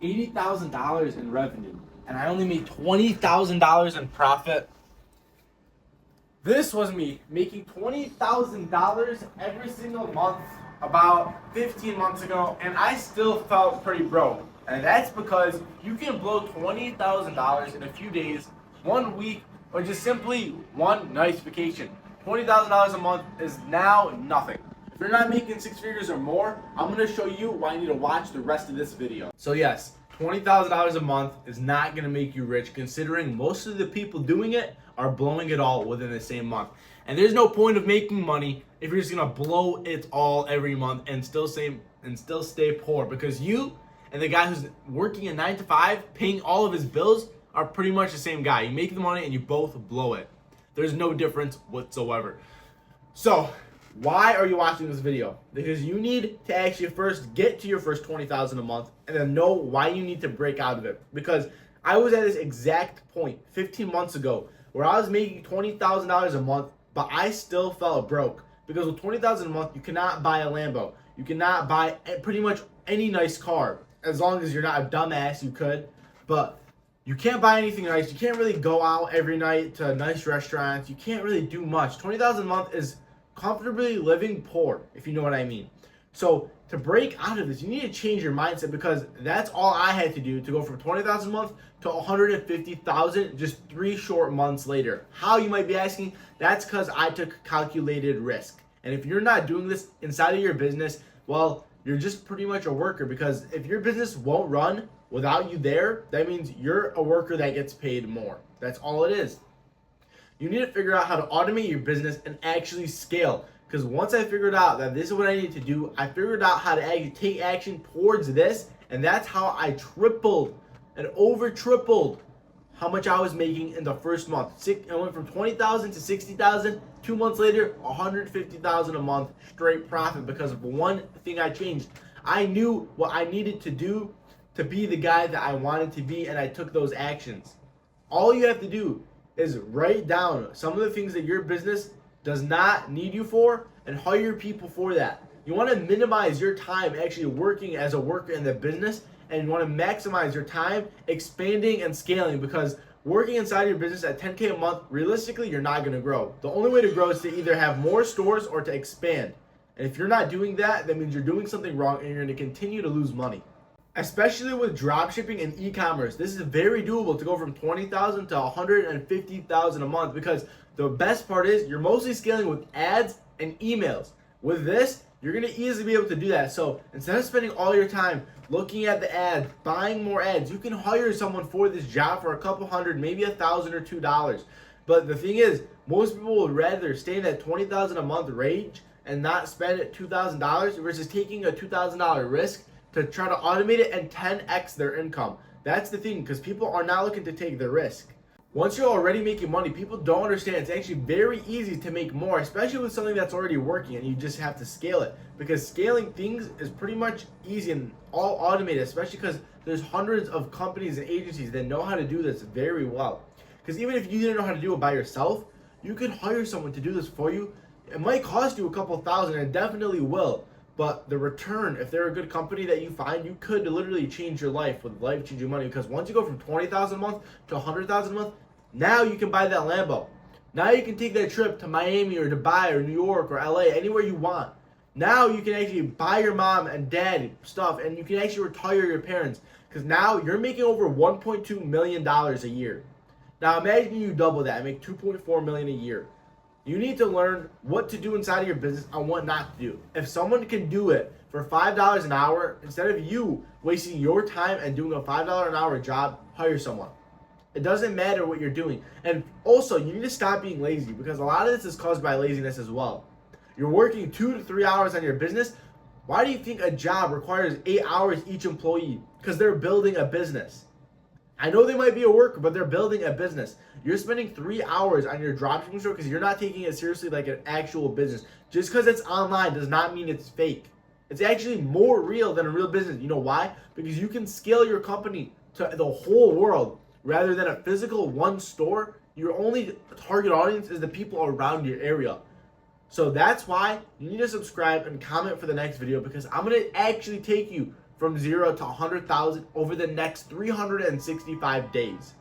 $80,000 in revenue and I only made $20,000 in profit. This was me making $20,000 every single month about 15 months ago, and I still felt pretty broke. And that's because you can blow $20,000 in a few days, 1 week, or just simply one nice vacation. $20,000 a month is now nothing. If you're not making six figures or more, I'm going to show you why you need to watch the rest of this video. So yes, $20,000 a month is not going to make you rich, considering most of the people doing it are blowing it all within the same month. And there's no point of making money if you're just going to blow it all every month and still stay poor, because you and the guy who's working a 9 to 5 paying all of his bills are pretty much the same guy. You make the money and you both blow it. There's no difference whatsoever. So why are you watching this video? Because you need to actually first get to your first $20,000 a month and then know why you need to break out of it. Because I was at this exact point 15 months ago where I was making $20,000 a month, but I still felt broke. Because with $20,000 a month, you cannot buy a Lambo. You cannot buy pretty much any nice car. As long as you're not a dumbass, you could. But you can't buy anything nice. You can't really go out every night to nice restaurants. You can't really do much. $20,000 a month is comfortably living poor, if you know what I mean. So to break out of this, you need to change your mindset, because that's all I had to do to go from $20,000 a month to $150,000 just 3 short months later. How, you might be asking? That's because I took calculated risk. And if you're not doing this inside of your business, well, you're just pretty much a worker, because if your business won't run without you there, that means you're a worker that gets paid more. That's all it is. You need to figure out how to automate your business and actually scale. Because once I figured out that this is what I need to do, I figured out how to actually take action towards this, and that's how I tripled and over tripled how much I was making in the first month. I went from $20,000 to $60,000. 2 months later, $150,000 a month straight profit because of one thing I changed. I knew what I needed to do to be the guy that I wanted to be, and I took those actions. All you have to do is write down some of the things that your business does not need you for and hire people for that. You want to minimize your time actually working as a worker in the business, and you want to maximize your time expanding and scaling, because working inside your business at $10K a month, realistically, you're not going to grow. The only way to grow is to either have more stores or to expand. And if you're not doing that, that means you're doing something wrong and you're going to continue to lose money. Especially with dropshipping and e-commerce, this is very doable to go from $20,000 to $150,000 a month, because the best part is you're mostly scaling with ads and emails. With this, you're going to easily be able to do that. So instead of spending all your time looking at the ads, buying more ads, you can hire someone for this job for a couple hundred, maybe $1,000 or $2. But the thing is, most people would rather stay in that $20,000 a month range and not spend it $2,000 versus taking a $2,000 risk to try to automate it and 10x their income. That's the thing, because people are not looking to take the risk. Once you're already making money, people don't understand it's actually very easy to make more, especially with something that's already working, and you just have to scale it. Because scaling things is pretty much easy and all automated, especially because there's hundreds of companies and agencies that know how to do this very well. Because even if you didn't know how to do it by yourself, you could hire someone to do this for you. It might cost you a couple thousand, and it definitely will. But the return, if they're a good company that you find, you could literally change your life with life-changing money. Because once you go from $20,000 a month to $100,000 a month, now you can buy that Lambo. Now you can take that trip to Miami or Dubai or New York or LA, anywhere you want. Now you can actually buy your mom and dad stuff, and you can actually retire your parents, because now you're making over $1.2 million a year. Now imagine you double that and make $2.4 million a year. You need to learn what to do inside of your business and what not to do. If someone can do it for $5 an hour, instead of you wasting your time and doing a $5 an hour job, hire someone. It doesn't matter what you're doing. And also, you need to stop being lazy, because a lot of this is caused by laziness as well. You're working 2 to 3 hours on your business. Why do you think a job requires 8 hours each employee? Because they're building a business. I know they might be a worker, but they're building a business. You're spending 3 hours on your dropshipping store because you're not taking it seriously like an actual business. Just because it's online does not mean it's fake. It's actually more real than a real business. You know why? Because you can scale your company to the whole world rather than a physical one store. Your only target audience is the people around your area. So that's why you need to subscribe and comment for the next video, because I'm going to actually take you from 0 to 100,000 over the next 365 days.